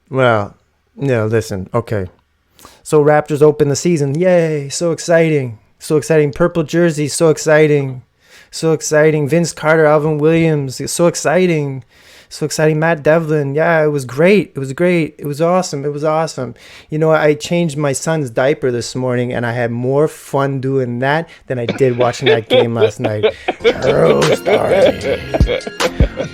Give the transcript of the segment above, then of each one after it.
Well, yeah, listen. Okay. So Raptors open the season. Yay. So exciting. So exciting. Purple jersey. So exciting. So exciting. Vince Carter, Alvin Williams. So exciting. So exciting. Matt Devlin. Yeah, it was great. It was great. It was awesome. It was awesome. You know, I changed my son's diaper this morning and I had more fun doing that than I did watching that game last night. Rose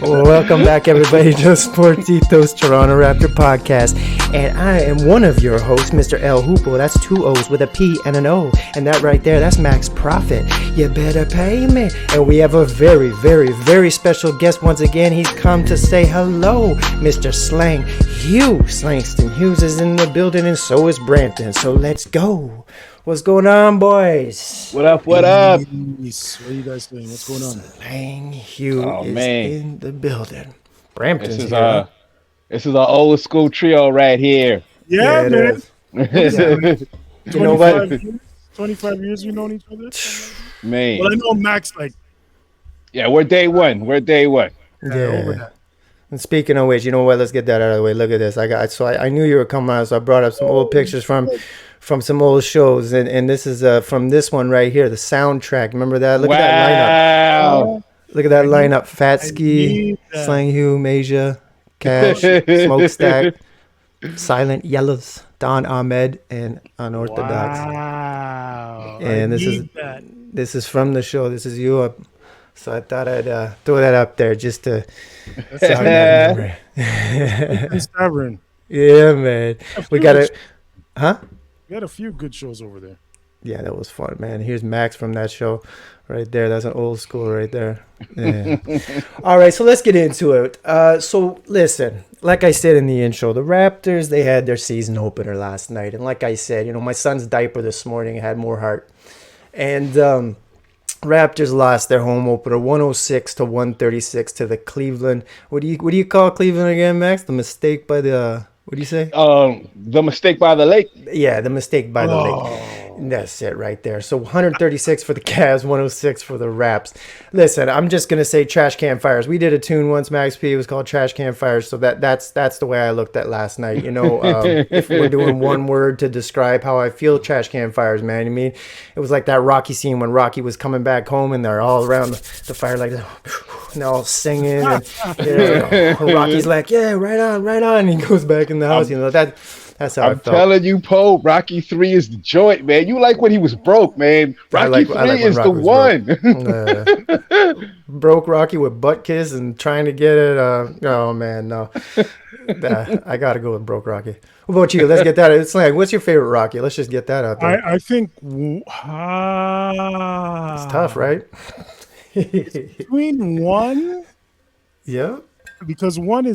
Well, welcome back, everybody, to Sportitos Toronto Raptor Podcast. And I am one of your hosts, Mr. L. Hoopo. That's two O's with a P and an O. And that right there, that's Max Profit. You better pay me. And we have a very, very, very special guest once again. He's come to say hello, Mr. Slang Hugh. Slangston Hughes is in the building, and so is Brampton. So let's go. What's going on, boys? What up? What up? What are you guys doing? What's going on? Slang Hugh is in the building. Brampton's this is here. This is our old school trio right here. Yeah, man. Yeah. You know what? 25 years we've known each other. Man. Well, I know Max, like, Yeah, we're day one. We're day one. over that. And speaking of which, you know what? Let's get that out of the way. Look at this. I knew you were coming out, so I brought up some old pictures from some old shows, and this is from this one right here, the soundtrack. Remember that? Look at that lineup. Look at that lineup. Fatsky, Slang Hugh, Masia, Cash, Smokestack, Silent Yellows, Don Ahmed, and Unorthodox. Wow. And this is from the show. This is you up. So I thought I'd throw that up there just to. Chris Tavern. Yeah, man. We got it. Huh? We had a few good shows over there. Yeah, that was fun, man. Here's Max from that show right there. That's an old school right there. Yeah. All right, so let's get into it. So listen, like I said in the intro, the Raptors, they had their season opener last night. And like I said, you know, my son's diaper this morning had more heart. And Raptors lost their home opener 106-136 to the Cleveland. What do you call Cleveland again, Max? The mistake by the what do you say? The mistake by the lake. Yeah, the mistake by the lake. That's it right there. So 136 for the Cavs, 106 for the Raps. Listen, I'm just gonna say trash can fires. We did a tune once, Max P. It was called Trash Can Fires. So that's the way I looked at last night. You know, if we're doing one word to describe how I feel, trash can fires, man. I mean, it was like that Rocky scene when Rocky was coming back home and they're all around the fire like that. And they're all singing. And, Rocky's like, yeah, right on. And he goes back in the house. You know, that's how I felt. I'm telling you, Poe, Rocky 3 is the joint, man. You like when he was broke, man. Rocky 3 is the one. Broke Rocky with butt kiss and trying to get it. Oh, man, no. I got to go with broke Rocky. What about you? Let's get that. It's like, what's your favorite Rocky? Let's just get that out there. I think it's tough, right? between one. Yeah. Because one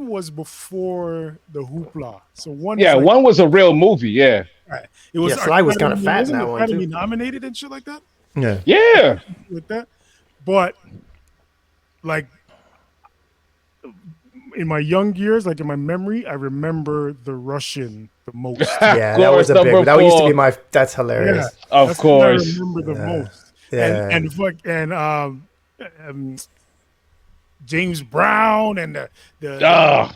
was before the hoopla. So one. Yeah, one was a real movie. Yeah. Right. It was. Sly was kind of fat in that one too. Nominated and shit like that. Yeah. Yeah. With that, but like in my young years, like in my memory, I remember the Russian the most. Yeah, that was a big. That used to be my. That's hilarious. Yeah, of course. I remember the most. Yeah. And James Brown and the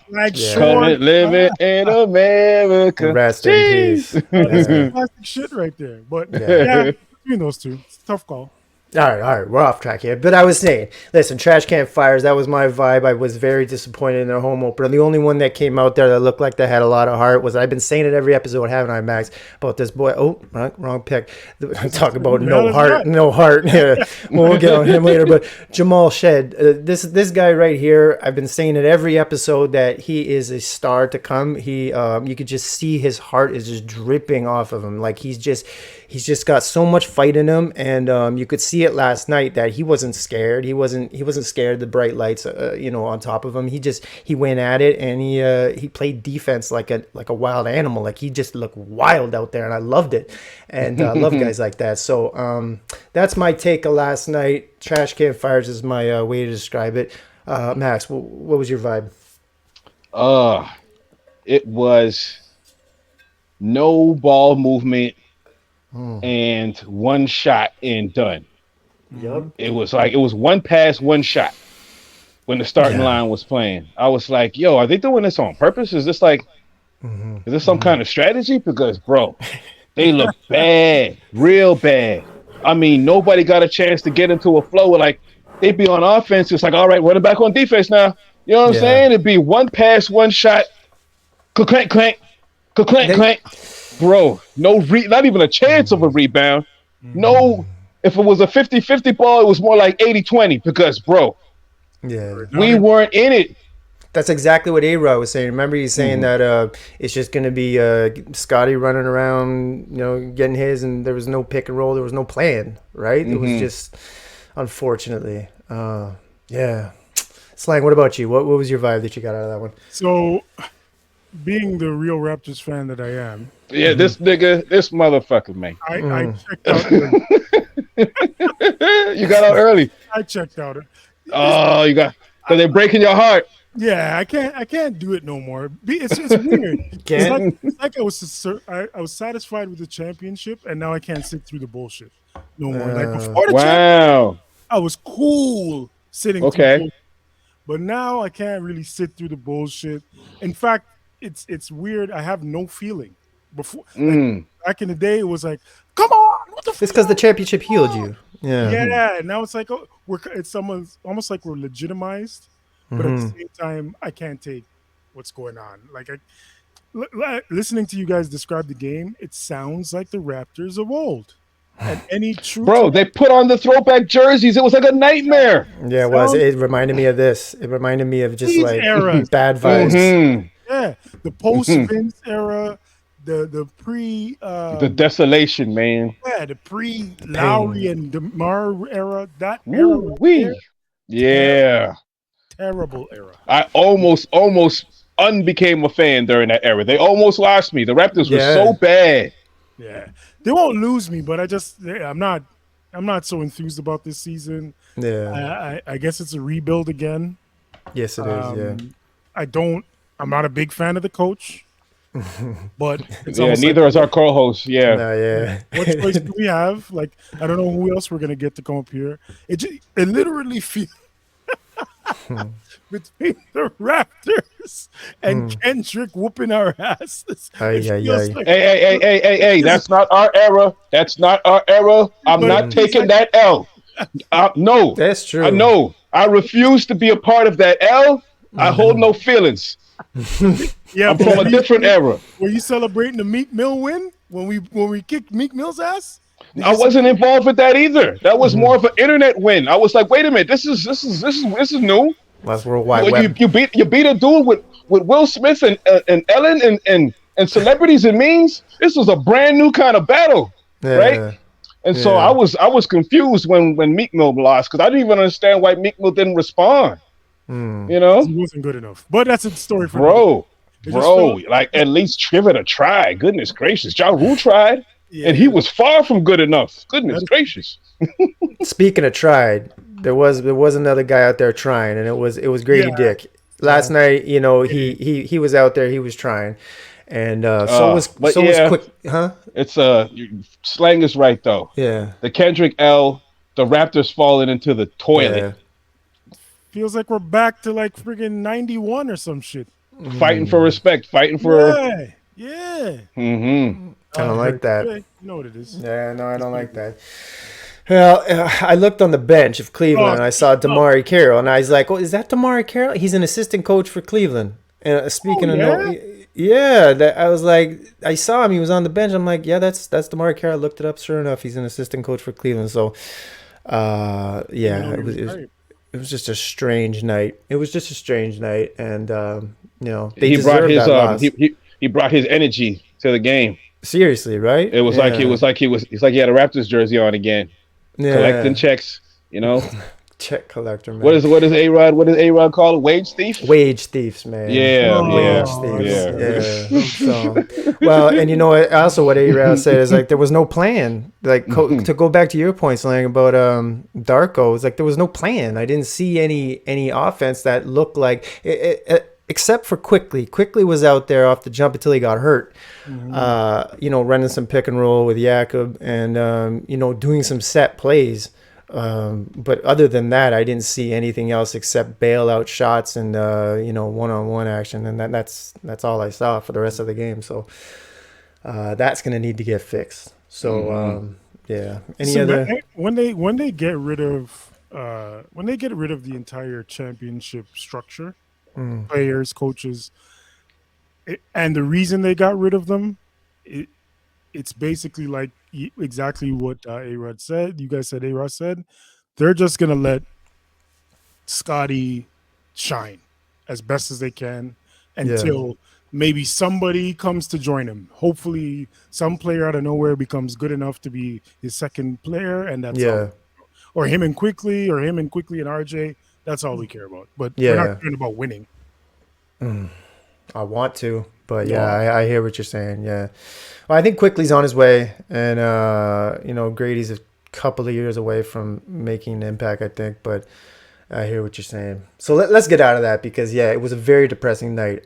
flag short. Living in America. Rest in peace. That's classic shit right there. But yeah, between those two, it's a tough call. All right, we're off track here. But I was saying, listen, trash can fires, that was my vibe. I was very disappointed in their home opener. The only one that came out there that looked like they had a lot of heart was, I've been saying it every episode, haven't I, Max, about this boy. Oh, wrong pick. Talk about no heart. Yeah, we'll get on him later. But Jamal Shed, this guy right here, I've been saying it every episode that he is a star to come. You could just see his heart is just dripping off of him. Like he's just got so much fight in him, and you could see it last night that he wasn't scared. He wasn't scared of the bright lights, on top of him. He went at it, and he played defense like a wild animal. Like he just looked wild out there, and I loved it. And I love guys like that. So that's my take of last night. Trash can fires is my way to describe it. Max, what was your vibe? It was no ball movement. And one shot and done. Yep. It was one pass, one shot. when the starting line was playing. I was like, yo, are they doing this on purpose? Is this like, is this some kind of strategy? Because, bro, they look bad, real bad. I mean, nobody got a chance to get into a flow. Like, they'd be on offense. It's like, all right, running back on defense now. You know what I'm saying? It'd be one pass, one shot, clank, clank, clank, clank. Bro, not even a chance of a rebound. No, if it was a 50-50 ball, it was more like 80-20 because, bro, we weren't in it. That's exactly what A-Rod was saying. Remember, he's saying that it's just going to be Scotty running around, getting his, and there was no pick and roll. There was no plan, right? It was just, unfortunately. Slang, what about you? What was your vibe that you got out of that one? So, being the real Raptors fan that I am. Yeah, this motherfucker, man. I checked out. You got out early. I checked out. Oh, you got. So they're breaking your heart. Yeah, I can't do it no more. It's weird. It's like I was satisfied with the championship, and now I can't sit through the bullshit no more. Like before the championship, I was cool sitting through the bullshit. But now I can't really sit through the bullshit. In fact, it's weird. I have no feeling. Before, back in the day, it was like, come on, what the fuck? It's because the championship healed you. Yeah. Now it's like it's almost like we're legitimized, but at the same time, I can't take what's going on. Like listening to you guys describe the game, it sounds like the Raptors of old. And any true they put on the throwback jerseys. It was like a nightmare. Yeah, it was. It reminded me of this. It reminded me of just like bad vibes. Yeah, the post Vince era. The pre the desolation, man. Yeah, the pre Lowry and DeMar era. That era. Terrible era. I almost unbecame a fan during that era. They almost lost me. The Raptors were so bad. Yeah, they won't lose me, but I'm not so enthused about this season. Yeah, I guess it's a rebuild again. Yes, it is. Yeah, I'm not a big fan of the coach. But neither is our co-host. What choice do we have? Like, I don't know who else we're gonna get to come up here. It literally feels between the Raptors and Kendrick whooping our asses. Hey! That's not our era. That's not our era. I'm not taking that L. No, that's true. I know. I refuse to be a part of that L. I hold no feelings. I'm from a different era. Were you celebrating the Meek Mill win when we kicked Meek Mill's ass? I wasn't involved with that either. That was more of an internet win. I was like, wait a minute, this is new. That's worldwide. You beat a dude with Will Smith and Ellen and celebrities and memes. This was a brand new kind of battle, right? And so I was confused when Meek Mill lost because I didn't even understand why Meek Mill didn't respond. You know, he wasn't good enough. But that's a story for bro. Like at least give it a try. Goodness gracious, Ja Rule tried, and he was far from good enough. Goodness gracious. Speaking of tried, there was another guy out there trying, and it was Grady Dick. Last night, he was out there, he was trying, and so was Quik, huh? It's Slang is right though. Yeah, the Kendrick L, the Raptors falling into the toilet. Yeah. Feels like we're back to like friggin' 91 or some shit. Fighting for respect, fighting for I don't like that. You know what it is. Yeah, no, I don't like that. Well, I looked on the bench of Cleveland and I saw Damari Carroll, and I was like, "Oh, is that Damari Carroll? He's an assistant coach for Cleveland." And speaking of I was like, I saw him. He was on the bench. I'm like, yeah, that's Damari Carroll. I looked it up. Sure enough, he's an assistant coach for Cleveland. So, it was just a strange night. It was just a strange night, and they deserved that loss. He brought his energy to the game. Seriously, right? It was like he had a Raptors jersey on again, collecting checks. Check collector, man. What is A-Rod call it? Wage thief? Wage thieves, man. Wage thieves. So, well, and also what A-Rod said is like there was no plan. Like to go back to your point, Slang, about Darko, it's like there was no plan. I didn't see any offense that looked like except for Quickly. Quickly was out there off the jump until he got hurt. Running some pick and roll with Jakob and doing some set plays. But other than that, I didn't see anything else except bailout shots and one-on-one action, and that's all I saw for the rest of the game. So that's gonna need to get fixed. So yeah. When they get rid of the entire championship structure, players, coaches, and the reason they got rid of them, it's basically like exactly what A-Rod said. You guys said A-Rod said. They're just going to let Scotty shine as best as they can until maybe somebody comes to join him. Hopefully some player out of nowhere becomes good enough to be his second player, and that's all. Or him and Quickly and RJ. That's all we care about. But we're not caring about winning. I want to, but I hear what you're saying. Yeah. Well, I think Quickly's on his way, and Grady's a couple of years away from making an impact, I think, but I hear what you're saying. So let's get out of that because, it was a very depressing night.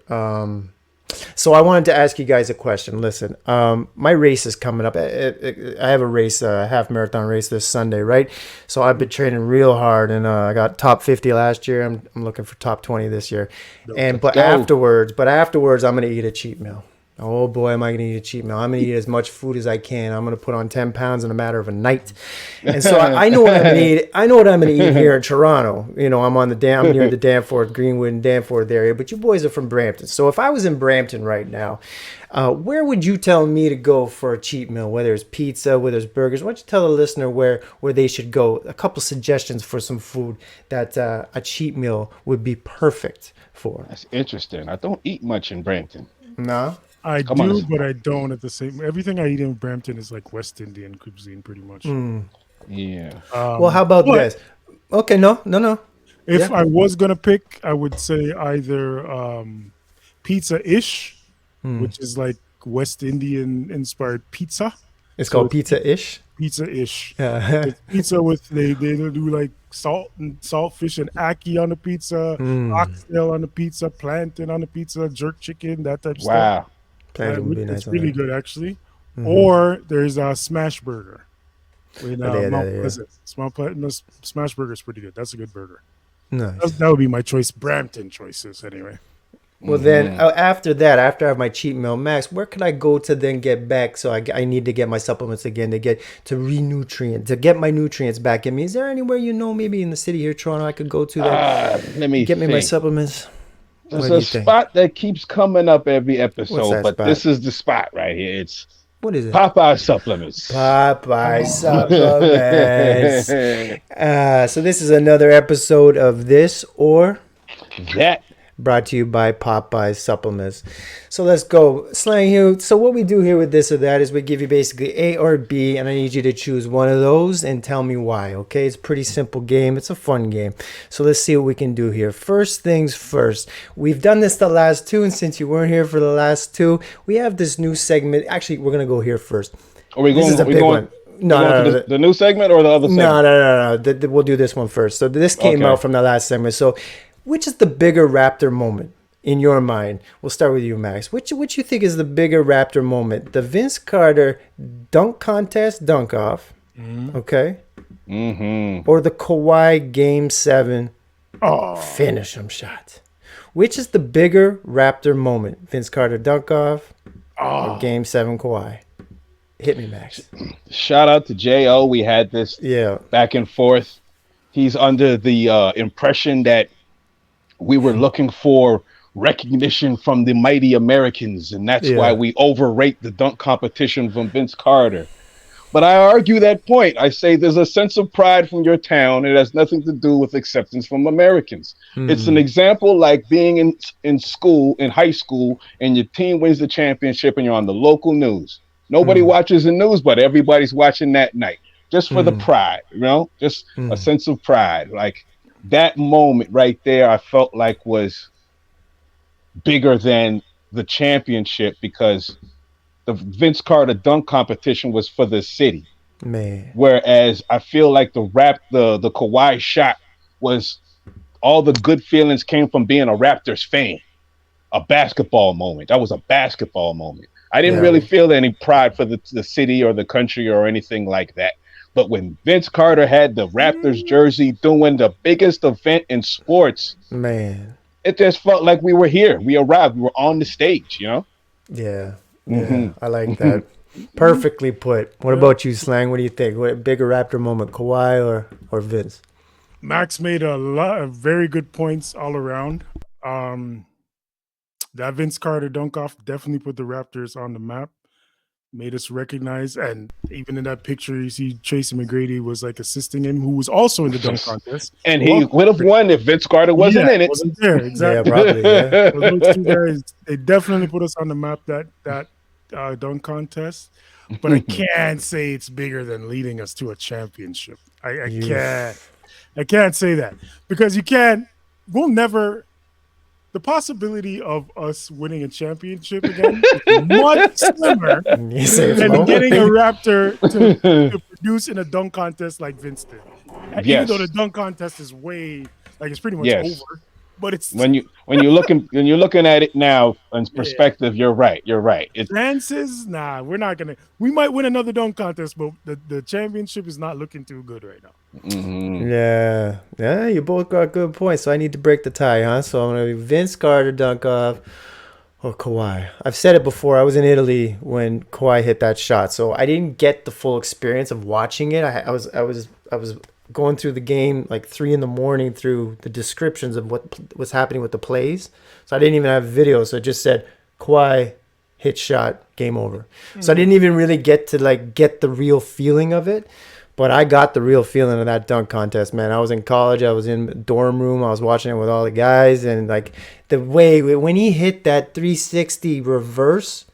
So I wanted to ask you guys a question. Listen, my race is coming up. I have a race, a half marathon race this Sunday, right? So I've been training real hard, and I got top 50 last year. I'm looking for top 20 this year. But afterwards, I'm gonna eat a cheat meal. Oh boy, am I going to eat a cheat meal. I'm going to eat as much food as I can. I'm going to put on 10 pounds in a matter of a night. And so I know what I'm going to eat. I know what I'm going to eat here in Toronto. I'm near the Danforth, Greenwood and Danforth area, but you boys are from Brampton. So if I was in Brampton right now, where would you tell me to go for a cheat meal? Whether it's pizza, whether it's burgers, why don't you tell the listener where they should go? A couple suggestions for some food that a cheat meal would be perfect for. That's interesting. I don't eat much in Brampton. No? I do, but I don't at the same. Everything I eat in Brampton is like West Indian cuisine, pretty much. Yeah. Well, how about this? Okay, no. If I was gonna pick, I would say either pizza-ish, which is like West Indian inspired pizza. It's called pizza-ish. Pizza-ish. Yeah. It's pizza with they do like saltfish and ackee on the pizza, oxtail on the pizza, plantain on the pizza, jerk chicken, that type of stuff. Wow. It's really good, actually. Or there's a smash burger. Smash burger is pretty good. That's a good burger. Nice. That would be my choice. Brampton choices, anyway. Well, then after that, after I have my cheat meal, Max, where can I go to then get back? So I need to get my supplements again to get my nutrients back in me. Is there anywhere maybe in the city here, Toronto, I could go to that? Let me get me my supplements. There's a spot that keeps coming up every episode, but this is the spot right here. What is it? Popeye supplements. Popeye supplements. So this is another episode of This or That. Brought to you by Popeye Supplements. So let's go. Slang Hugh. So what we do here with This or That is we give you basically A or B, and I need you to choose one of those and tell me why, okay? It's a pretty simple game. It's a fun game. So let's see what we can do here. First things first. We've done this the last two, and since you weren't here for the last two, we have this new segment. Actually, we're going to go here first. Are we going? This is a big one. No. The new segment or the other segment? No. We'll do this one first. So this came out from the last segment. So which is the bigger Raptor moment in your mind? We'll start with you, Max. Which you think is the bigger Raptor moment? The Vince Carter dunk contest dunk-off, okay? Or the Kawhi Game 7 finish him shot? Which is the bigger Raptor moment? Vince Carter dunk-off or Game 7 Kawhi? Hit me, Max. Shout out to J.O. We had this back and forth. He's under the impression that we were looking for recognition from the mighty Americans, and that's why we overrate the dunk competition from Vince Carter. But I argue that point. I say there's a sense of pride from your town. It has nothing to do with acceptance from Americans. It's an example like being in high school, and your team wins the championship and you're on the local news. Nobody watches the news, but everybody's watching that night just for the pride, just a sense of pride. Like, that moment right there, I felt like was bigger than the championship because the Vince Carter dunk competition was for the city. Man. Whereas I feel like the Kawhi shot was all the good feelings came from being a Raptors fan. A basketball moment. That was a basketball moment. I didn't really feel any pride for the city or the country or anything like that. But when Vince Carter had the Raptors jersey doing the biggest event in sports, man, it just felt like we were here. We arrived. We were on the stage, you know? yeah, I like that. Perfectly put. What about you, Slang? What do you think? What bigger Raptor moment, Kawhi or Vince? Max made a lot of very good points all around. That Vince Carter dunk off definitely put the Raptors on the map, made us recognize. And even in that picture, you see Tracy McGrady was like assisting him, who was also in the dunk contest. And he would have won if Vince Carter wasn't in it. Wasn't there, exactly. Yeah, probably. Yeah. So those two guys, they definitely put us on the map that dunk contest. But I can't say it's bigger than leading us to a championship. I can't say that because we'll never. The possibility of us winning a championship again is much slimmer than getting a Raptor to produce in a dunk contest like Vince did. Even though the dunk contest is it's pretty much over. But it's when you're looking at it now in perspective, you're right. Chances, we're not gonna. We might win another dunk contest, but the championship is not looking too good right now. Mm-hmm. Yeah, you both got good points. So I need to break the tie, huh? So I'm gonna be Vince Carter dunk off or Kawhi. I've said it before. I was in Italy when Kawhi hit that shot, so I didn't get the full experience of watching it. I was going through the game like 3 a.m. through the descriptions of what was happening with the plays. So I didn't even have video. So it just said Kawhi hit shot, game over. Mm-hmm. So I didn't even really get to get the real feeling of it. But I got the real feeling of that dunk contest, man. I was in college. I was in the dorm room. I was watching it with all the guys. And the way when he hit that 360 reverse,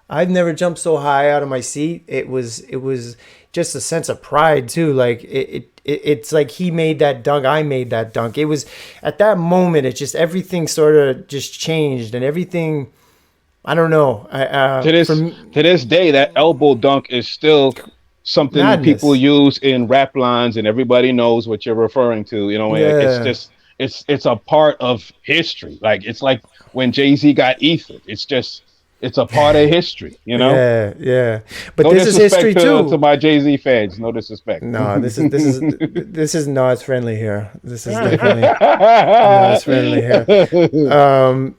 I've never jumped so high out of my seat. It was just a sense of pride too. It's like he made that dunk. I made that dunk. It was at that moment. It just everything sort of just changed and everything. I don't know. To this day, that elbow dunk is still something that people use in rap lines, and everybody knows what you're referring to. You know, it's a part of history. It's like when Jay-Z got Ether. It's a part of history, you know. Yeah. But no, this is history too. To my Jay-Z fans, no disrespect. No, this is Nas friendly here. This is definitely Nas friendly here.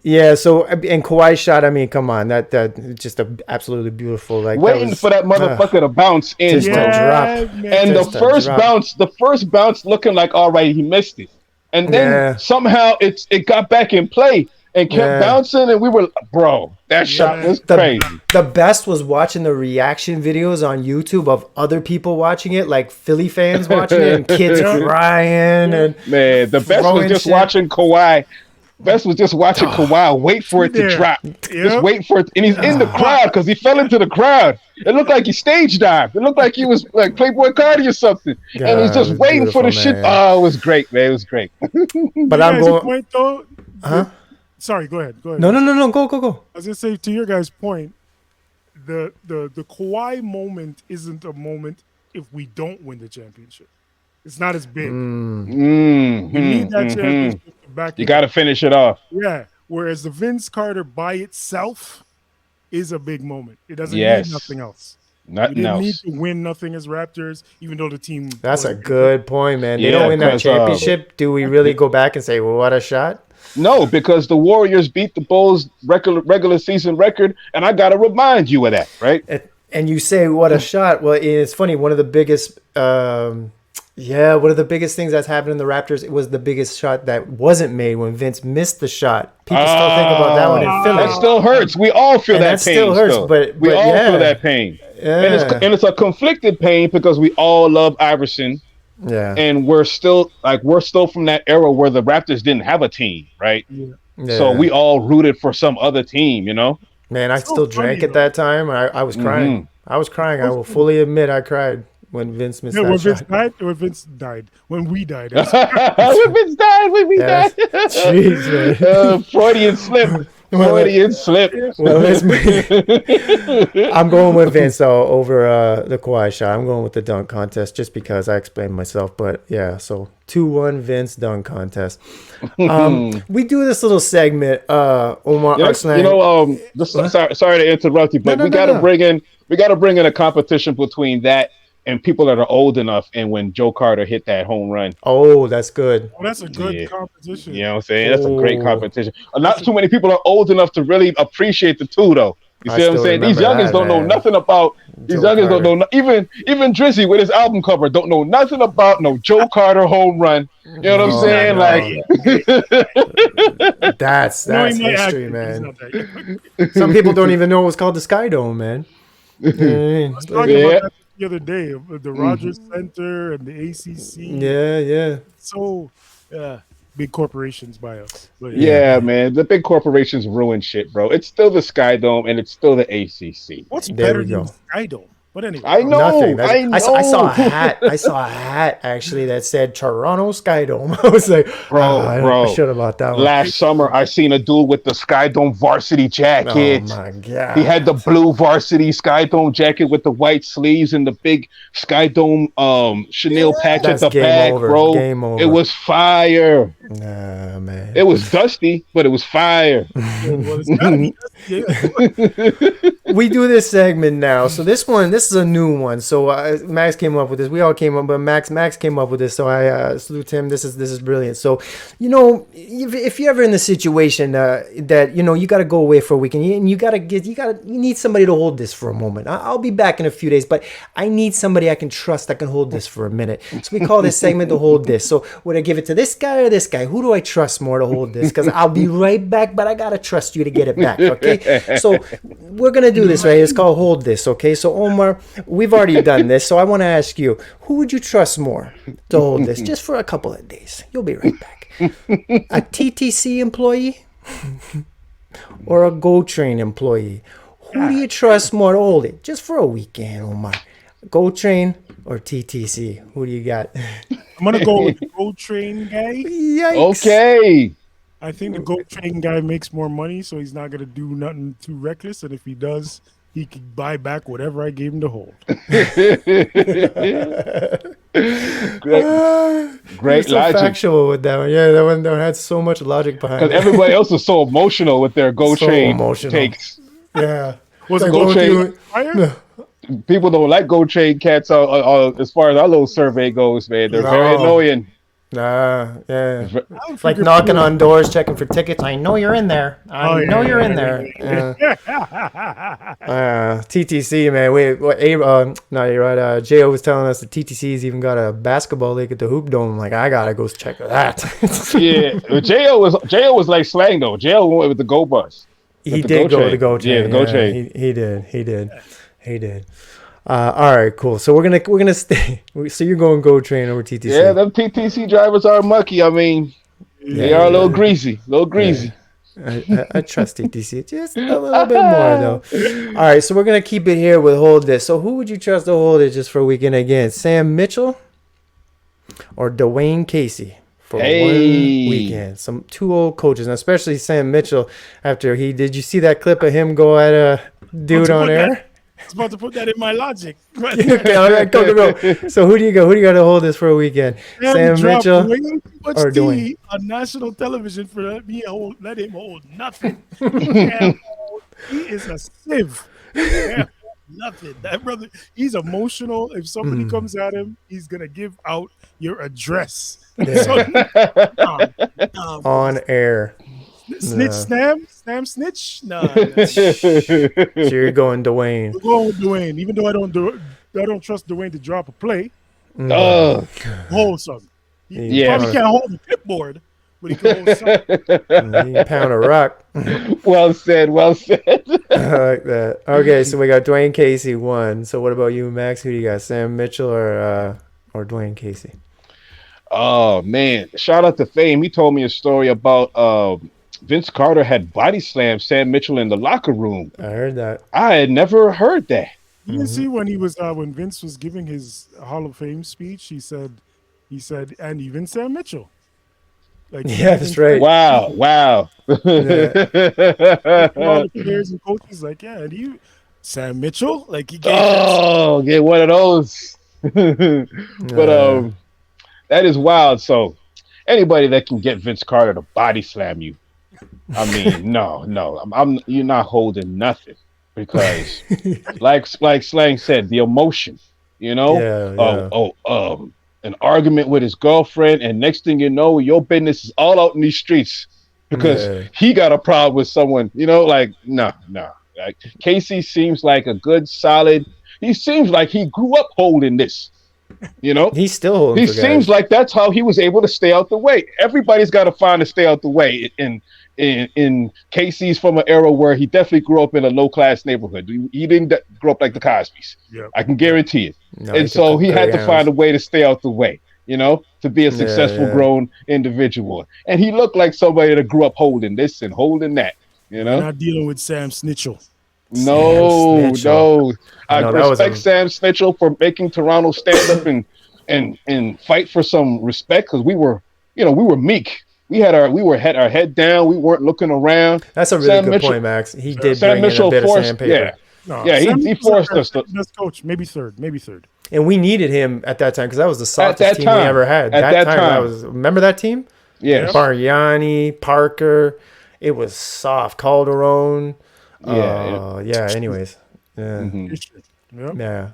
Yeah. So and Kawhi shot. I mean, come on, that just a absolutely beautiful. Waiting for that motherfucker to bounce in, just to drop. And the first bounce looking like all right, he missed it, and then somehow it got back in play. And kept bouncing, and we were, bro, that shot was crazy. The best was watching the reaction videos on YouTube of other people watching it, like Philly fans watching it, and kids crying. And man, the best was just watching Kawhi. Best was just watching Kawhi wait for it to drop. Just wait for it. And he's in the crowd because he fell into the crowd. It looked like he stage dived. It looked like he was like Playboy Cardi or something. God, and he's just waiting for the shit. Oh, it was great, man. It was great. But I'm going. Huh? Sorry, go ahead. No. Go. I was gonna say to your guys' point, the Kawhi moment isn't a moment if we don't win the championship. It's not as big. We need that championship to back. You got to finish it off. Yeah. Whereas the Vince Carter by itself is a big moment. It doesn't need nothing else. Nothing else. We didn't need to win nothing as Raptors, even though the team. That's a good point, man. They don't win that championship. Do we really go back and say, "Well, what a shot"? No, because the Warriors beat the Bulls' regular season record, and I got to remind you of that, right? And you say, what a shot. Well, it's funny. One of the biggest things that's happened in the Raptors, it was the biggest shot that wasn't made when Vince missed the shot. People still think about that one in Philly. That still hurts. We all feel that pain. Still hurts, but we all feel that pain. Yeah. And it's a conflicted pain because we all love Iverson. Yeah, and we're still from that era where the Raptors didn't have a team, right? Yeah. So we all rooted for some other team, you know. Man, I still drank at that time. I was crying. Mm-hmm. I was crying. I will fully admit I cried when Vince missed that shot. When Vince died. When we died. When Vince died. When we died. Jeez, man. Freudian slip. Freudian slip. Well, I'm going with Vince over the Kawhi shot. I'm going with the dunk contest just because I explained myself. But yeah, so 2-1 Vince dunk contest. We do this little segment. Omar, Slang. Sorry to interrupt you, but we got to bring in a competition between that and people that are old enough, and when Joe Carter hit that home run. Oh, that's good. Oh, that's a good competition. You know what I'm saying? That's a great Oh. competition. Not too many people are old enough to really appreciate the two, though. You see what I'm saying? These youngins don't know nothing about. These youngins don't know. Even Drizzy with his album cover don't know nothing about no Joe Carter home run. You know what I'm saying? Like that's history, man. Some people don't even know it was called the Sky Dome, man. I was talking about that the other day, the Rogers Center and the ACC. Yeah. So, big corporations buy us. But yeah, man, the big corporations ruin shit, bro. It's still the Sky Dome and it's still the ACC. What's better than the Sky Dome? But anyway, I know. I saw a hat. I saw a hat actually that said Toronto Sky Dome. I was like, bro, I should have bought that one. Last summer, I seen a dude with the Sky Dome varsity jacket. Oh my god! He had the blue varsity Sky Dome jacket with the white sleeves and the big Sky Dome chenille patch at the back, bro. Game over. It was fire. Nah, man. It was dusty, but it was fire. We do this segment now, so this is a new one. So Max came up with this. We all came up, but Max came up with this. So I salute him. This is brilliant. So if you're ever in the situation that you got to go away for a week and you need somebody to hold this for a moment. I'll be back in a few days, but I need somebody I can trust that can hold this for a minute. So we call this segment to hold this. So would I give it to this guy or this guy? Who do I trust more to hold this? Because I'll be right back, but I gotta trust you to get it back. Okay, so we're gonna do this right. It's called hold this. Okay, so Omar, we've already done this, so I want to ask you, who would you trust more to hold this just for a couple of days? You'll be right back. A TTC employee or a Go Train employee? Who do you trust more to hold it just for a weekend, Omar? Go Train or TTC? Who do you got? I'm gonna go with the Go Train guy. Yikes. Okay. I think the Go Train guy makes more money, so he's not gonna do nothing too reckless. And if he does, he can buy back whatever I gave him to hold. Great so logic. Factual with that one. Yeah, that one had so much logic behind it. Because everybody else was so emotional with their Go Train takes. Yeah. Was it Go Train? People don't like Go Train cats as far as our little survey goes, man. They're very annoying. Yeah. Like knocking on doors, checking for tickets. I know you're in there. I know you're in there. TTC, man. You're right. Jo was telling us the TTC's even got a basketball league at the Hoop Dome. I'm like, I gotta go check that. Yeah, Jo was like Slang though. Jo went with the Go Bus. He did go with the Go Train. Yeah, the Go Train. He did. All right, cool. So we're gonna stay. So you're going Go Train over TTC? Yeah, them TTC drivers are mucky. I mean, they are a little greasy. I trust TTC just a little bit more though. All right, so we're gonna keep it here with hold this. So who would you trust to hold it just for a weekend again? Sam Mitchell or Dwayne Casey for one weekend? Some two old coaches, and especially Sam Mitchell. After did you see that clip of him go at a dude on air? I was about to put that in my logic. Okay, all right, go. So who do you go? Who do you got to hold this for a weekend? Sam Mitchell or Dwayne? On national television for let him hold nothing. He is a sieve. Nothing. That brother, he's emotional. If somebody comes at him, he's gonna give out your address. Yeah. On air. Snitch, Snam, snitch. No. So you're going Dwayne. We're going with Dwayne, even though I don't trust Dwayne to drop a play. Hold something. He probably can't hold the clipboard, but he can hold something. He can pound a rock. Well said. I like that. Okay, so we got Dwayne Casey one. So what about you, Max? Who do you got? Sam Mitchell or Dwayne Casey? Oh man! Shout out to Fame. He told me a story about Vince Carter had body slammed Sam Mitchell in the locker room. I heard that. I had never heard that. You can see when he was when Vince was giving his Hall of Fame speech, he said, and even Sam Mitchell. Like, yeah, that's right. Wow. All the players and coaches and Sam Mitchell, like he gave get one of those. But that is wild. So anybody that can get Vince Carter to body slam you, I mean, no, you're not holding nothing because, like Slang said, the emotion. you know, an argument with his girlfriend, and next thing you know, your business is all out in these streets because he got a problem with someone, you know, like, no. Like, Casey seems like a good, solid, he seems like he grew up holding this, you know. He's still holding. He seems like that's how he was able to stay out the way. Everybody's got to find a stay out the way. In Casey's from an era where he definitely grew up in a low class neighborhood. He didn't grow up like the Cosbys. Yep. I can guarantee it. No, and so he had to find a way to stay out the way, you know, to be a successful grown individual. And he looked like somebody that grew up holding this and holding that, you know. We're not dealing with Sam Snitchell. No. I respect Sam Snitchell for making Toronto stand up and fight for some respect, because we were meek. We had our head down. We weren't looking around. That's a really good point, Max. He did bring in a bit of sandpaper. He forced us to. Best coach, maybe third. And we needed him at that time because that was the softest team we ever had. At that time. Remember that team? Yeah. Bargnani, Parker. It was soft. Calderon. Anyways. Yeah. Mm-hmm. Yeah.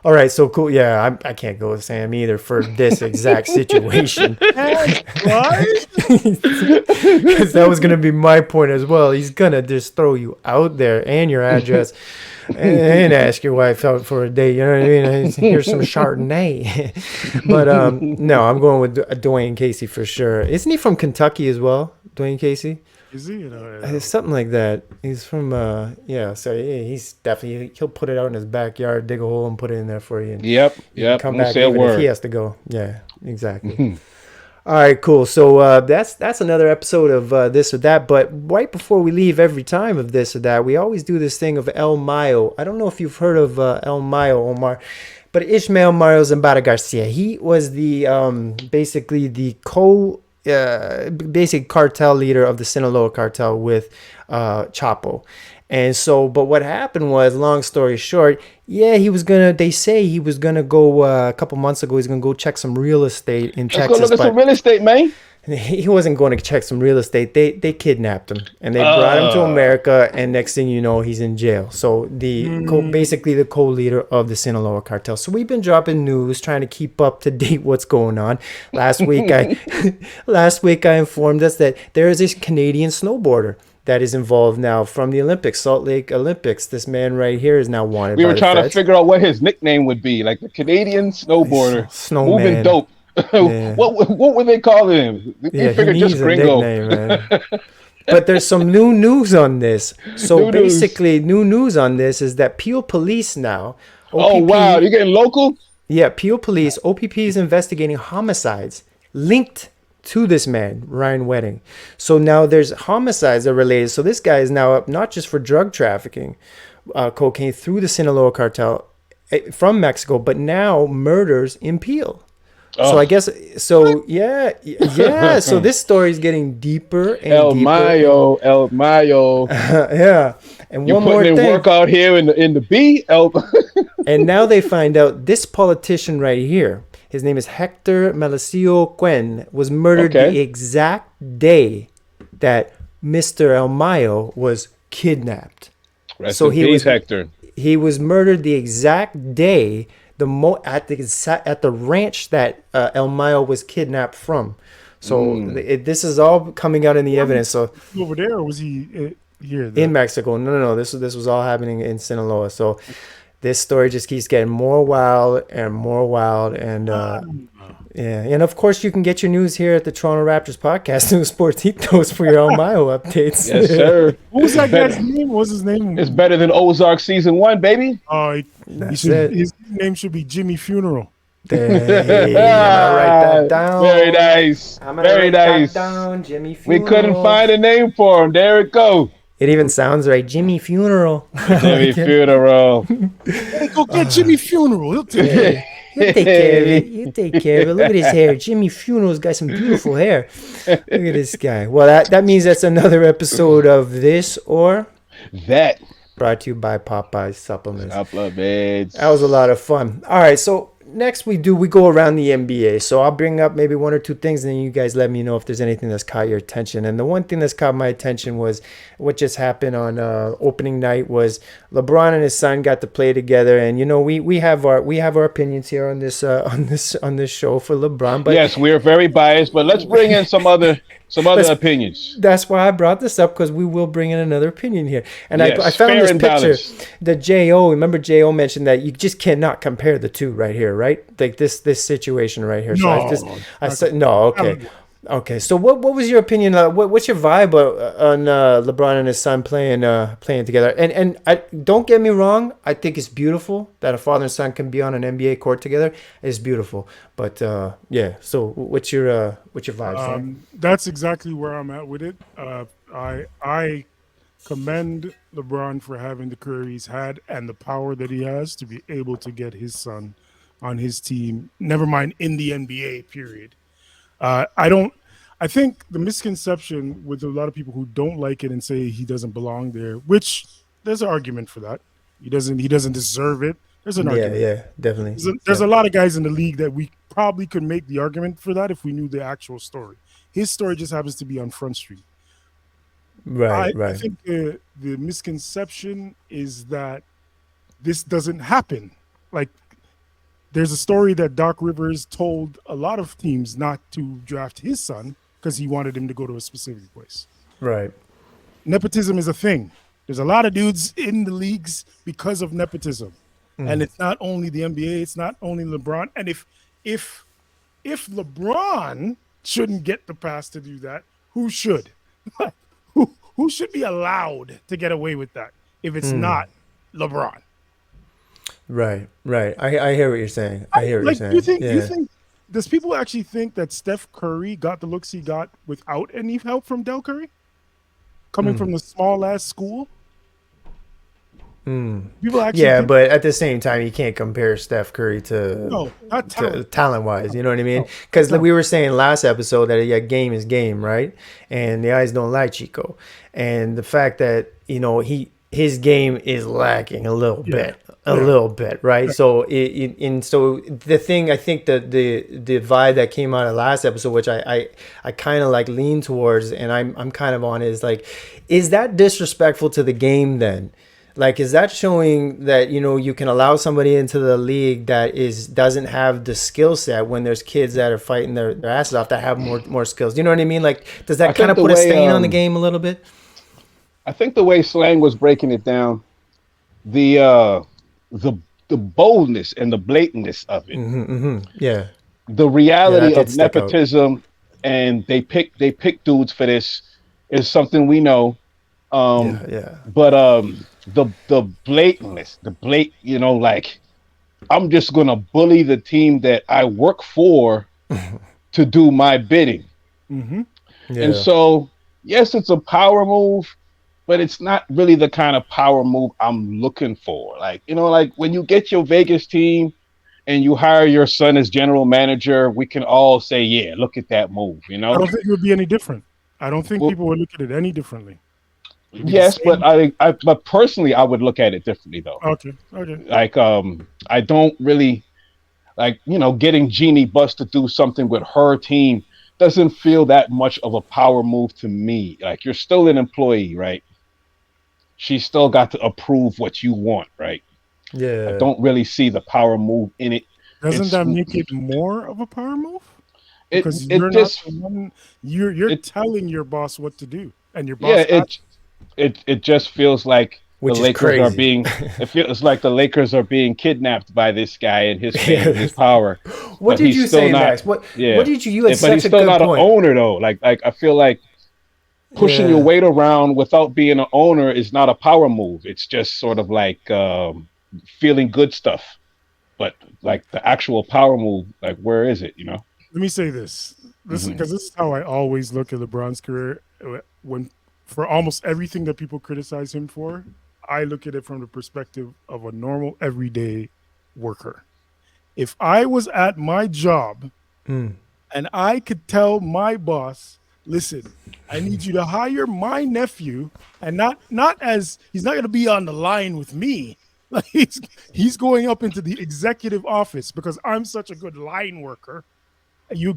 All right, so cool. Yeah, I can't go with Sam either for this exact situation. Why? Because that was going to be my point as well. He's going to just throw you out there and your address and ask your wife out for a date. You know what I mean? Here's some Chardonnay. But no, I'm going with Dwayne Casey for sure. Isn't he from Kentucky as well, Dwayne Casey? Is he? Something like that. He's from so he's definitely, he'll put it out in his backyard, dig a hole and put it in there for you. And yep. Come back even if he has to go. Yeah, exactly. All right, cool. So that's another episode of This or That. But right before we leave every time of This or That, we always do this thing of El Mayo. I don't know if you've heard of El Mayo, Omar, but Ishmael Mario Zambada Garcia. He was the basically the basic cartel leader of the Sinaloa cartel with Chapo. And so, but what happened was, long story short, they say he was gonna go a couple months ago, he's gonna go check some real estate in Texas. Let's go look at some real estate, man. He wasn't going to check some real estate. They kidnapped him and they brought him to America, and next thing you know, he's in jail. So basically the co-leader of the Sinaloa cartel. So we've been dropping news, trying to keep up to date what's going on. Last week I informed us that there is this Canadian snowboarder that is involved now from the Olympics, Salt Lake Olympics. This man right here is now wanted. We were trying to figure out what his nickname would be, like the Canadian snowboarder, Snowman. Moving dope. Yeah. What would they call him? He figured just gringo. Nickname, but there's some new news on this. So new news on this is that Peel Police now. OPP, wow, you're getting local? Yeah, Peel Police, OPP is investigating homicides linked to this man, Ryan Wedding. So now there's homicides that are related. So this guy is now up not just for drug trafficking, cocaine through the Sinaloa cartel from Mexico, but now murders in Peel. So I guess so. Yeah. So this story is getting deeper and El deeper. Mayo. Yeah. And you're one more thing. Work out here in the B. And now they find out this politician right here, his name is Hector Malicio Quen, was murdered the exact day that Mr. El Mayo was kidnapped. Rest in peace, Hector. He was murdered the exact day at the ranch that El Mayo was kidnapped from. So this is all coming out in the evidence. So over there, or was he here? In Mexico? No. This was all happening in Sinaloa. So this story just keeps getting more wild, and and of course you can get your news here at the Toronto Raptors podcast, News Sportitos, for your El Mayo updates. Yes, sir. What was that guy's name? What was his name? It's better than Ozark season 1, baby. His name should be Jimmy Funeral. Hey, I'm gonna write that down. Very nice. Very nice. Down, Jimmy Funeral. We couldn't find a name for him. There it go. It even sounds right. Jimmy Funeral. Jimmy Funeral. Hey, go get Jimmy Funeral. He'll take it. You take care of it. You take care of it. Look at his hair. Jimmy Funeral's got some beautiful hair. Look at this guy. Well, that means that's another episode of This or That. Brought to you by Popeye's Supplements. Supplements. That was a lot of fun. All right, so next we go around the NBA. So I'll bring up maybe one or two things, and then you guys let me know if there's anything that's caught your attention. And the one thing that's caught my attention was what just happened on opening night was LeBron and his son got to play together. And we have our opinions here on this show for LeBron. But yes, we're very biased. But let's bring in some other opinions. That's why I brought this up, because we will bring in another opinion here. And yes, I found this picture. The J.O. Remember J.O. mentioned that you just cannot compare the two right here, right? Like this situation right here. No, so I said no. Okay. So what was your opinion? What's your vibe on LeBron and his son playing together? And don't get me wrong. I think it's beautiful that a father and son can be on an NBA court together. It's beautiful. But yeah. So what's your vibe? That's exactly where I'm at with it. I commend LeBron for having the career he's had and the power that he has to be able to get his son on his team. Never mind in the NBA. Period. I think the misconception with a lot of people who don't like it and say he doesn't belong there, which there's an argument for that. He doesn't deserve it. There's an argument. Yeah, definitely. There's a lot of guys in the league that we probably could make the argument for that if we knew the actual story. His story just happens to be on Front Street. Right. I think the misconception is that this doesn't happen. Like, there's a story that Doc Rivers told a lot of teams not to draft his son because he wanted him to go to a specific place. Right. Nepotism is a thing. There's a lot of dudes in the leagues because of nepotism. And it's not only the NBA, it's not only LeBron. And if LeBron shouldn't get the pass to do that, who should? Who should be allowed to get away with that if it's not LeBron? Right. I hear what you're saying. Do you think does people actually think that Steph Curry got the looks he got without any help from Del Curry? Coming from the small ass school? People actually but at the same time, you can't compare Steph Curry to talent wise. You know what I mean? Because we were saying last episode that game is game, right? And the eyes don't lie, Chico. And the fact that his game is lacking a little bit, right? So so the thing, I think that the vibe that came out of last episode, which I kind of like lean towards, and I'm kind of on, is like, is that disrespectful to the game then? Like, is that showing that you can allow somebody into the league that doesn't have the skill set when there's kids that are fighting their asses off that have more skills? You know what I mean? Like, does that kind of put a stain on the game a little bit? I think the way Slang was breaking it down, the boldness and the blatantness of it. Yeah. The reality of nepotism, and they pick dudes for this, is something we know. But the blatantness, like, I'm just gonna bully the team that I work for to do my bidding. And so, yes, it's a power move, but it's not really the kind of power move I'm looking for. Like, like when you get your Vegas team and you hire your son as general manager, we can all say, yeah, look at that move. I don't think it would be any different. I don't think people would look at it any differently. Yes, but but personally, I would look at it differently, though. Okay. Like, I don't really like, getting Jeannie Buss to do something with her team doesn't feel that much of a power move to me. Like, you're still an employee, right? She's still got to approve what you want, right? Yeah. I don't really see the power move in it. Doesn't that make it more of a power move? Because you're telling your boss what to do, and your boss. Yeah, it just feels like the Lakers are being. It feels like the Lakers are being kidnapped by this guy and his fame and his power. What did you say, Max? What did you? But he's still not an owner, though. Like I feel like pushing your weight around without being an owner is not a power move. It's just sort of like feeling good stuff. But like the actual power move, like, where is it? Let me say this because this is how I always look at LeBron's career. When for almost everything that people criticize him for, I look at it from the perspective of a normal, everyday worker. If I was at my job and I could tell my boss, listen, I need you to hire my nephew, and not as he's not going to be on the line with me, Like he's going up into the executive office because I'm such a good line worker. You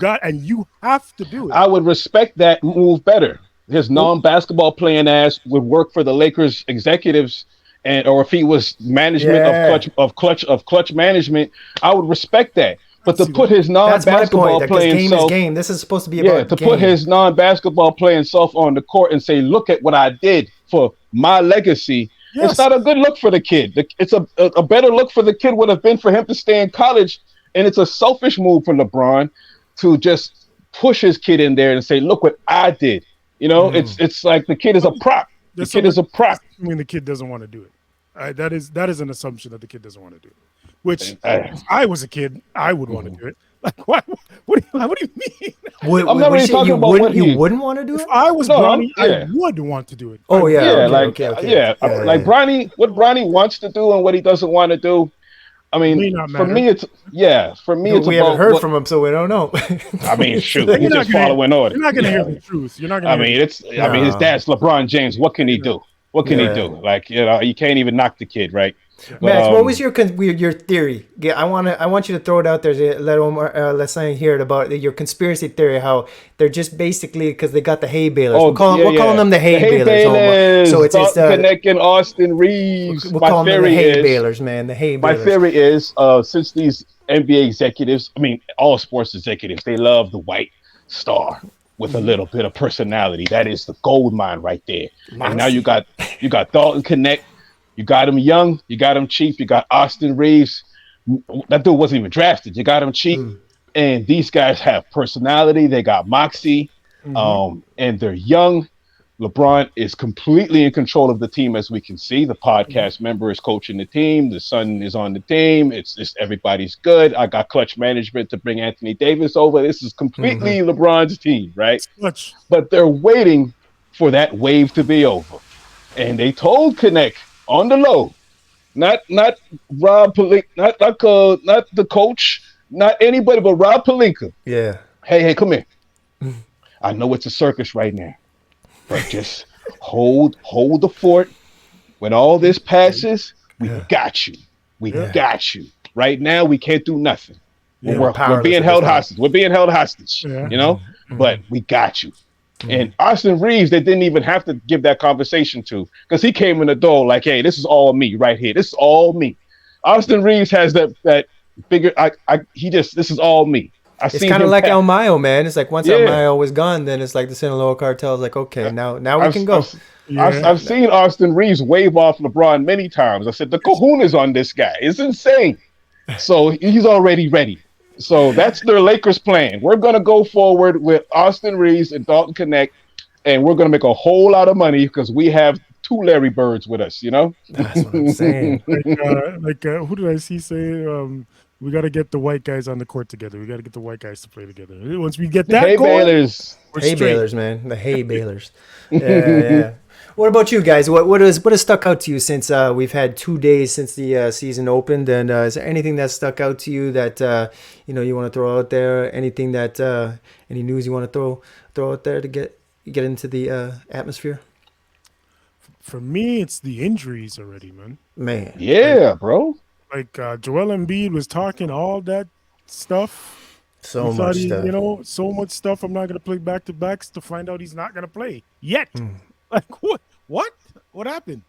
have to do it. I would respect that move better. His non-basketball playing ass would work for the Lakers executives, or if he was management of clutch management, I would respect that. But to put his non-basketball playing self, game. This is supposed to be about to put his non-basketball playing self on the court and say, "Look at what I did for my legacy." Yes. It's not a good look for the kid. It's a better look for the kid would have been for him to stay in college, and it's a selfish move for LeBron to just push his kid in there and say, "Look what I did." You know, it's like the kid is a prop. The kid is a prop. I mean, the kid doesn't want to do it. That is an assumption that the kid doesn't want to do it. Which, if I was a kid, I would want to do it. Like, what? What do you mean? I'm not really talking about what you wouldn't want to do it. If I was Bronny, I would want to do it. Oh yeah, like Bronny, what Bronny wants to do and what he doesn't want to do. I mean, for me, it's we haven't heard from him, so we don't know. I mean, shoot, he's just following orders. You're not gonna hear the truth. You're not gonna. I mean, his dad's LeBron James. What can he do? What can he do? Like, you can't even knock the kid, right? Max, what was your theory? Yeah, I want you to throw it out there to let Omar, let's hear it about your conspiracy theory. How they're just basically because they got the hay balers. We're calling them the hay balers. So it's connecting Austin Reeves. We'll call them the hay balers, man. The hay balers. My theory is since these NBA executives, I mean all sports executives, they love the white star with a little bit of personality. That is the gold mine right there. And now you got Dalton Connect. You got him young, you got him cheap, you got Austin Reeves. That dude wasn't even drafted. You got him cheap. And these guys have personality. They got moxie. And they're young. LeBron is completely in control of the team, as we can see. The podcast member is coaching the team. The son is on the team. It's everybody's good. I got clutch management to bring Anthony Davis over. This is completely LeBron's team, right? But they're waiting for that wave to be over. And they told Connect on the low, not Rob Pelinka, not the coach, not anybody, but Rob Pelinka. Yeah. Hey, come here. I know it's a circus right now, but just hold the fort. When all this passes, we got you. We got you. Right now, we can't do nothing. We're being held hostage. We're being held hostage. You know, but we got you. And Austin Reeves, they didn't even have to give that conversation to because he came in the door like, hey, this is all me right here. This is all me. Austin Reeves has that bigger. This is all me. It's kind of like El Mayo, man. It's like once El Mayo was gone, then it's like the Sinaloa cartel is like, okay, now we can go. I've seen Austin Reeves wave off LeBron many times. I said, the kahunas on this guy. It's insane. So he's already ready. So that's their Lakers plan. We're going to go forward with Austin Reeves and Dalton Connect, and we're going to make a whole lot of money because we have two Larry Birds with us, you know? That's what I'm saying. Who did I see say, we got to get the white guys on the court together. We got to get the white guys to play together. Once we get that hay going, balers, man. The hay balers. Yeah. What about you guys? What has stuck out to you since we've had 2 days since the season opened? And is there anything that stuck out to you that you want to throw out there? Anything that any news you want to throw out there to get into the atmosphere? For me, it's the injuries already, man. Yeah, bro. Like Joel Embiid was talking all that stuff. So much stuff. So much stuff. I'm not gonna play back to backs to find out he's not gonna play yet. Like what? What happened?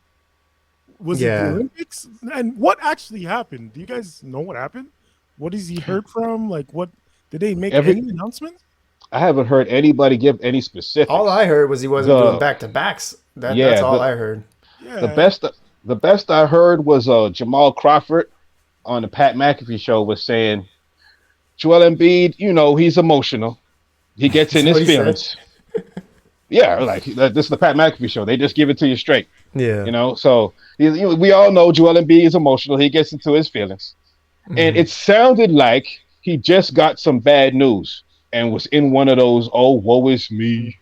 Was it the Olympics? And what actually happened? Do you guys know what happened? What is he hurt from? Like what? Did they make any announcement? I haven't heard anybody give any specifics. All I heard was he wasn't doing back to backs. That's all I heard. Yeah. The best I heard was Jamal Crawford on the Pat McAfee show was saying, Joel Embiid, he's emotional. He gets in his feelings. Yeah, like this is the Pat McAfee show. They just give it to you straight. Yeah. So we all know Joel Embiid is emotional. He gets into his feelings. And it sounded like he just got some bad news and was in one of those, oh, woe is me.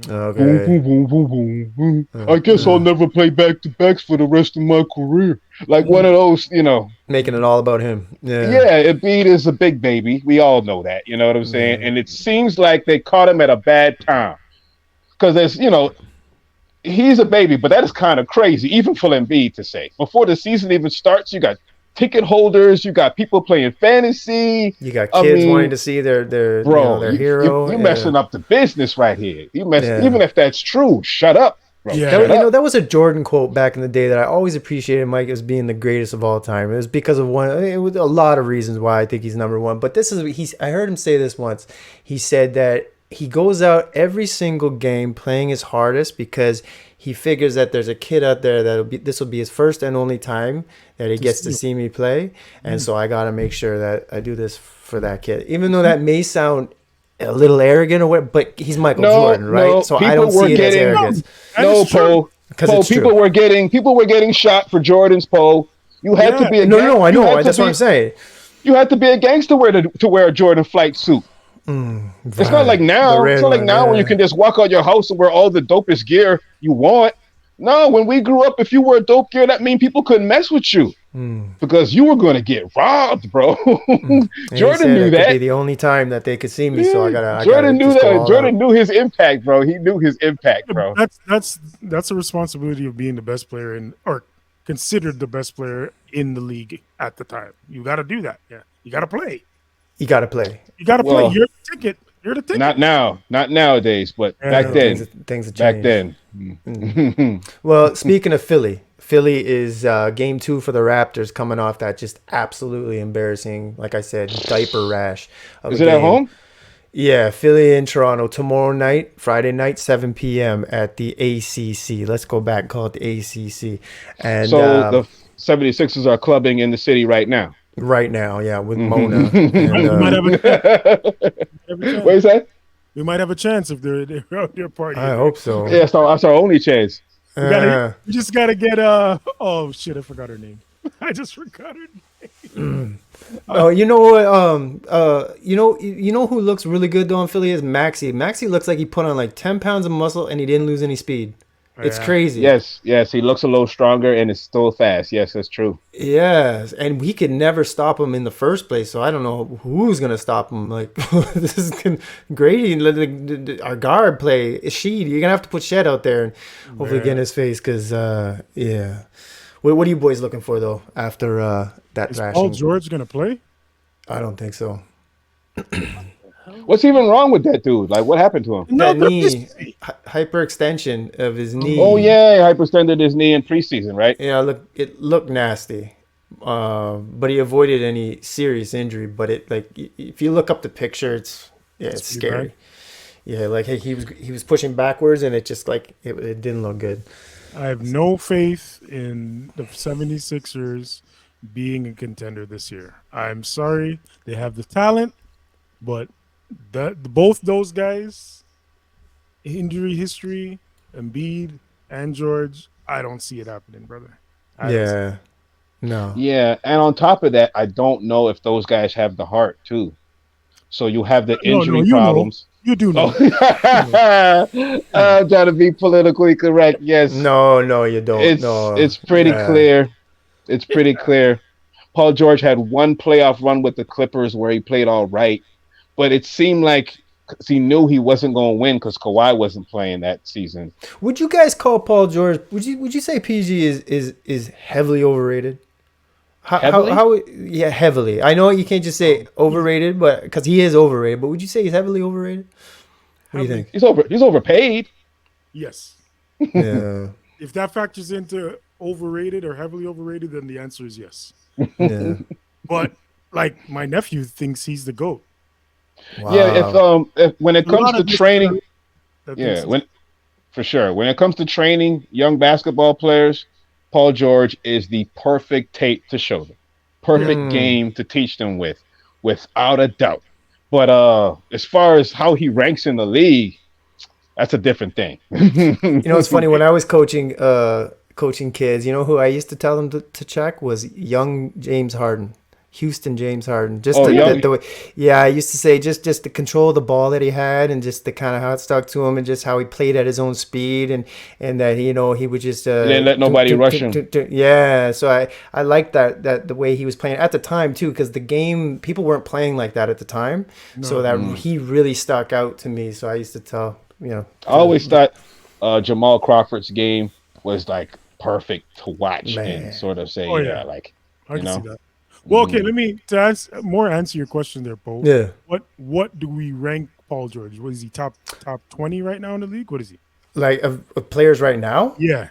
Okay. Boom, boom, boom, boom, boom, boom. I guess I'll never play back-to-backs for the rest of my career. Like one of those, Making it all about him. Yeah. Yeah, Embiid is a big baby. We all know that. You know what I'm saying? And it seems like they caught him at a bad time. Because there's, he's a baby, but that is kind of crazy, even for Embiid to say. Before the season even starts, you got ticket holders, you got people playing fantasy. You got kids wanting to see their their hero. You're messing up the business right here. Even if that's true, shut up. Bro, yeah, that was a Jordan quote back in the day that I always appreciated Mike as being the greatest of all time. It was because of it was a lot of reasons why I think he's number one. But I heard him say this once. He said that he goes out every single game playing his hardest because he figures that there's a kid out there this will be his first and only time that he gets to see me play, and so I got to make sure that I do this for that kid, even though that may sound a little arrogant or what, but he's Michael Jordan, right? No, so I don't see it as arrogance. No, Poe. People were getting shot for Jordan's, Poe. You had to be a no. I know. That's what I'm saying. You had to be a gangster to wear a Jordan flight suit. It's not like now. It's not like now when you can just walk out your house and wear all the dopest gear you want. No, when we grew up, if you wore dope gear, that mean people couldn't mess with you because you were going to get robbed, bro. Jordan knew that. Could be the only time that they could see me, so I gotta. Jordan knew that. Jordan knew his impact, bro. He knew his impact, bro. That's a responsibility of being the best player or considered the best player in the league at the time. You got to do that. Yeah, you got to play. You got to play. You got to play. You're the ticket. You're the ticket. Not now. Not nowadays, but back then. Things have changed. Back then. Well, speaking of Philly is game 2 for the Raptors coming off that just absolutely embarrassing, like I said, diaper rash. Is it at home? Yeah, Philly in Toronto tomorrow night, Friday night, 7 p.m. at the ACC. Let's go back and call it the ACC. And so the 76ers are clubbing in the city right now. Right now, yeah, with Mona. What is that? We might have a chance if they're out there partying. I hope so. Yeah, that's our only chance. We just gotta get oh shit, I forgot her name. I just forgot her name. Oh, you know what? You know who looks really good though in Philly is Maxey. Maxey looks like he put on like 10 pounds of muscle and he didn't lose any speed. It's crazy. Yes, he looks a little stronger and is still fast. Yes, that's true. Yes, and we could never stop him in the first place, so I don't know who's going to stop him. Like, this is Grady, our guard play. Sheed, you're going to have to put Shed out there and hopefully get in his face because, yeah. What are you boys looking for, though, after that thrashing? Is Paul George going to play? I don't think so. What's even wrong with that dude? Like, what happened to him? That knee, hyperextension of his knee. Oh yeah, he hyperextended his knee in preseason, right? Yeah, it looked nasty, but he avoided any serious injury. But if you look up the picture, it's scary. Bad. Yeah, like he was pushing backwards, and it just it didn't look good. I have no faith in the 76ers being a contender this year. I'm sorry, they have the talent, but both those guys, injury history, Embiid and George, I don't see it happening, brother. No. Yeah, and on top of that, I don't know if those guys have the heart too. So you have the injury problems. You do know. I'm trying to be politically correct. Yes. No, you don't. It's pretty clear. It's pretty clear. Paul George had one playoff run with the Clippers where he played all right. But it seemed like he knew he wasn't going to win because Kawhi wasn't playing that season. Would you guys call Paul George? Would you say PG is heavily overrated? Heavily? Heavily. I know you can't just say overrated, but because he is overrated. But would you say he's heavily overrated? What do you think? He's overpaid. Yes. Yeah. If that factors into overrated or heavily overrated, then the answer is yes. Yeah. But like my nephew thinks he's the GOAT. Wow. Yeah, if when it comes to training, for sure. When it comes to training young basketball players, Paul George is the perfect tape to show them, perfect game to teach them without a doubt. But as far as how he ranks in the league, that's a different thing. It's funny when I was coaching kids. You know who I used to tell them to check was young James Harden. Houston James Harden. I used to say just the control of the ball that he had and just the kind of how it stuck to him and just how he played at his own speed and that he would just didn't let nobody rush him. Yeah, so I liked that the way he was playing at the time too, because the game people weren't playing like that at the time. No. So that he really stuck out to me. So I used to tell I always thought Jamal Crawford's game was like perfect to watch Man. and sort of say, Oh, yeah. like, I can see that. Well, okay, let me answer your question there, Paul. Yeah. What do we rank Paul George? What is he, top 20 right now in the league? What is he? Like of players right now? Yeah.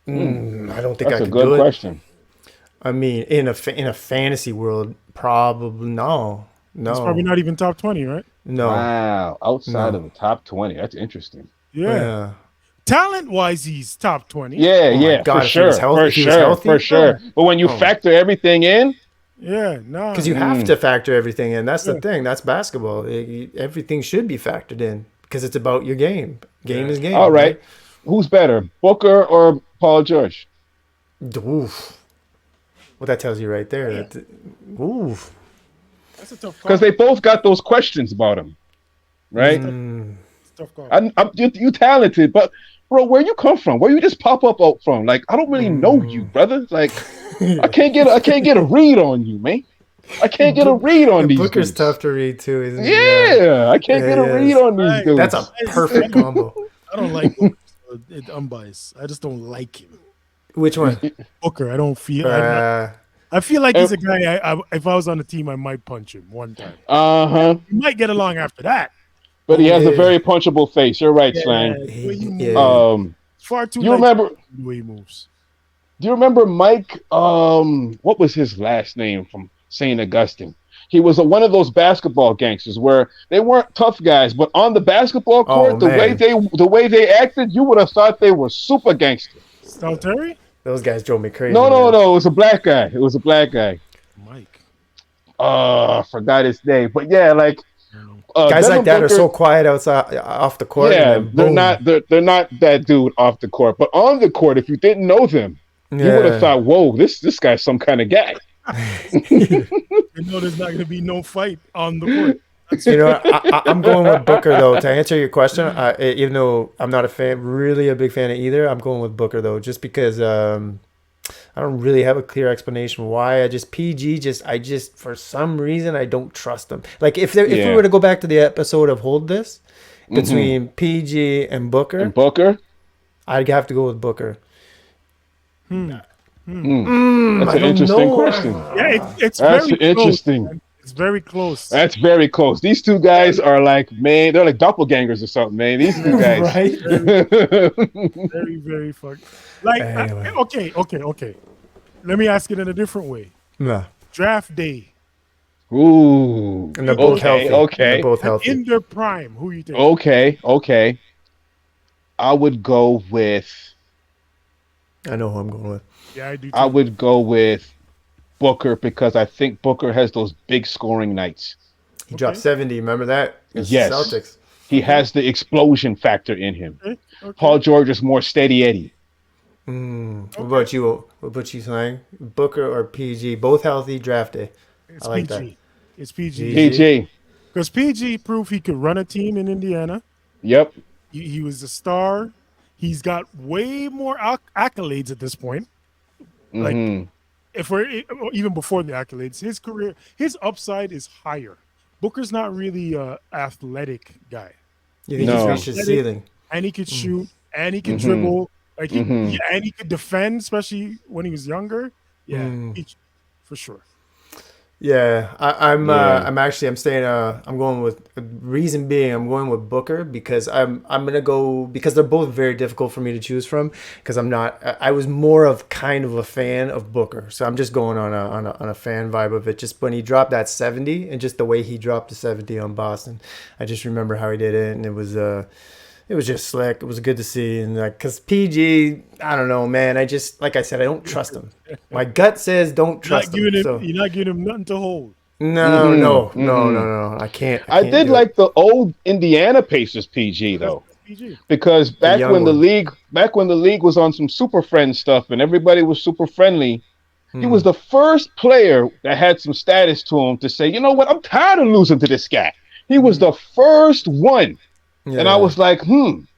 I don't think That's I a could good do question. I mean, in a fantasy world, probably no. He's probably not even top 20, right? No. Wow. Outside of the top 20. That's interesting. Yeah. Talent-wise, he's top 20. Yeah, God, for sure. For sure. But when you factor everything in, because you have to factor everything in. That's the thing. That's basketball. Everything should be factored in because it's about your game. Game is game. All right. Who's better, Booker or Paul George? Oof. Well, that tells you right there. Yeah. Oof. That's a tough call. Because they both got those questions about him, right? It's a tough call. You talented, but bro, where you come from? Where you just pop up out from? Like, I don't really know you, brother. Like, I can't get a read on you, man. I can't get a read on these Booker's dudes. tough to read too, isn't he? Yeah, I can't get a read on these dudes. That's a perfect combo. I don't like Booker. So I'm biased. I just don't like him. Which one? Booker. I don't feel. I feel like he's a guy. If I was on the team, I might punch him one time. We might get along after that. But he has a very punchable face. You're right, Slang. Far too. You remember the way he moves? Do you remember Mike? What was his last name from St. Augustine? He was one of those basketball gangsters where they weren't tough guys, but on the basketball court, the way they acted, you would have thought they were super gangsters. Stalteri? Those guys drove me crazy. No. It was a black guy. Mike. I forgot his name, but yeah, like guys like that are so quiet outside off the court. Yeah, they're not that dude off the court, but on the court, if you didn't know them, you would have thought, "Whoa, this guy's some kind of guy." You know, there's not going to be no fight on the court. I'm going with Booker though. To answer your question, even though I'm not really a big fan of either, I'm going with Booker though, just because I don't really have a clear explanation why. I just for some reason I don't trust him. Like if we were to go back to the episode of Hold This between PG and Booker, I'd have to go with Booker. That's an interesting question. Yeah, it's That's very interesting. Close, it's very close. That's very close. These two guys are like, man, they're like doppelgangers or something, man. These two guys. Right? Very, very fucked. Like, anyway. Okay. Let me ask it in a different way. Nah. Draft day. Ooh. And they're both healthy. Okay. They're both healthy. In their prime, who you think? Okay. I would go with. I know who I'm going with. Yeah, I do too. I would go with Booker because I think Booker has those big scoring nights. He dropped 70. Remember that? Yes. Celtics. He has the explosion factor in him. Okay. Paul George is more steady Eddie. What about you? What about you, Slang? Booker or PG? Both healthy draft day. It's I like PG. that. It's PG. PG. Because PG proved he could run a team in Indiana. Yep. He was a star. He's got way more accolades at this point. Like, if we're even before the accolades, his career, his upside is higher. Booker's not really a athletic guy. You think he's reached his ceiling? And he could shoot, and he could dribble, like and he could defend, especially when he was younger. Yeah, for sure. Yeah, I'm going with reason being I'm going with Booker because I'm gonna go because they're both very difficult for me to choose from because I was more of kind of a fan of Booker, so I'm just going on a fan vibe of it. Just when he dropped that 70 and just the way he dropped the 70 on Boston, I just remember how he did it, and it was just slick. It was good to see, and like because PG, I don't know, man. I just like I said, I don't trust him. My gut says don't trust him. You're not giving him nothing to hold. No. I can't. I did like the old Indiana Pacers PG though, because back when the league was on some super friend stuff and everybody was super friendly, he was the first player that had some status to him to say, you know what, I'm tired of losing to this guy. He was the first one. Yeah. And I was like,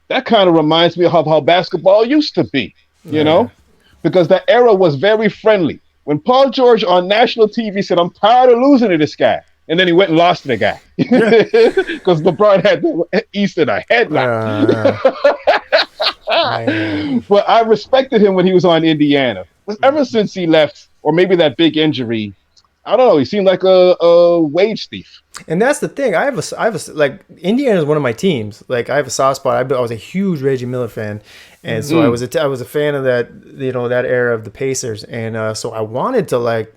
that kind of reminds me of how basketball used to be, you know, because that era was very friendly. When Paul George on national TV said, I'm tired of losing to this guy. And then he went and lost to the guy because LeBron had the East in a headlock. But I respected him when he was on Indiana. But ever since he left, or maybe that big injury, I don't know. He seemed like a wage thief. And that's the thing. I have a like Indiana is one of my teams. Like I have a soft spot. I was a huge Reggie Miller fan, and so I was a fan of that, you know, that era of the Pacers. And so I wanted to like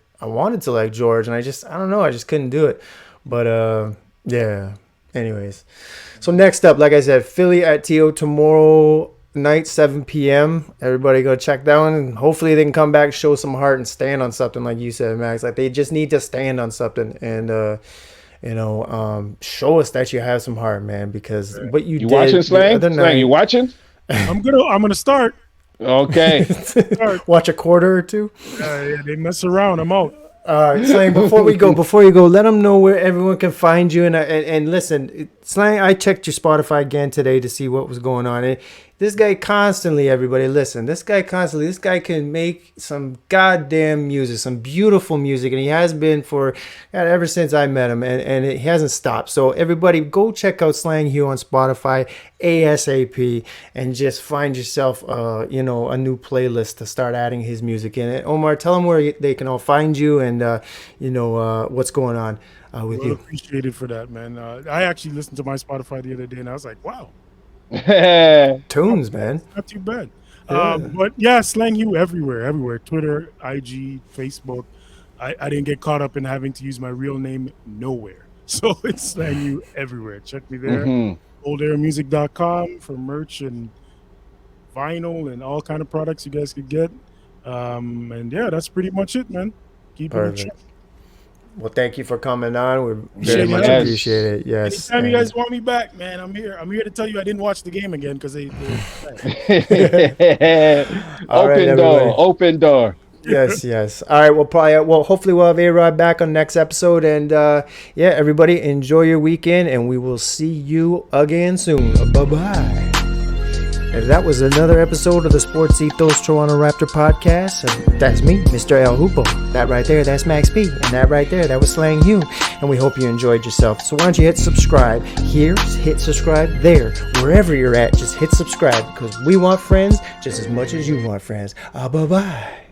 George, and I don't know. I just couldn't do it. But yeah. Anyways, so next up, like I said, Philly at TO tomorrow night, 7 p.m. Everybody go check that one, and hopefully they can come back, show some heart, and stand on something, like you said, Max. Like they just need to stand on something, and show us that you have some heart, man. Because what you did watching, Slang? The other night, Slang, you watching? I'm gonna start. Okay. Watch a quarter or two. Yeah, they mess around. I'm out. Slang, before you go, let them know where everyone can find you. And listen, Slang, I checked your Spotify again today to see what was going on. And this guy constantly, everybody, listen, this guy can make some goddamn music, some beautiful music. And he has been ever since I met him. And it hasn't stopped. So everybody, go check out Slang Hugh on Spotify ASAP and just find yourself, a new playlist to start adding his music in it. Omar, tell them where they can all find you and, what's going on with you. Appreciated for that, man. I actually listened to my Spotify the other day and I was like, wow. Tunes, man. Not too bad. Yeah. But yeah, Slang Hugh everywhere. Twitter, IG, Facebook. I didn't get caught up in having to use my real name nowhere. So it's Slang Hugh everywhere. Check me there. oldairmusic.com for merch and vinyl and all kind of products you guys could get. And yeah, that's pretty much it, man. Keep it in. Well, thank you for coming on. We very much appreciate it. Yes. Anytime you guys want me back, man, I'm here. I'm here to tell you I didn't watch the game again because they Open door. Yes. All right. Hopefully we'll have A-Rod back on next episode. And everybody enjoy your weekend, and we will see you again soon. Bye-bye. And that was another episode of the Sports Ethos Toronto Raptor podcast. That's me, Mr. El Hoopo. That right there, that's Max P. And that right there, that was Slang Hugh. And we hope you enjoyed yourself. So why don't you hit subscribe here, hit subscribe there. Wherever you're at, just hit subscribe because we want friends just as much as you want friends. Bye-bye.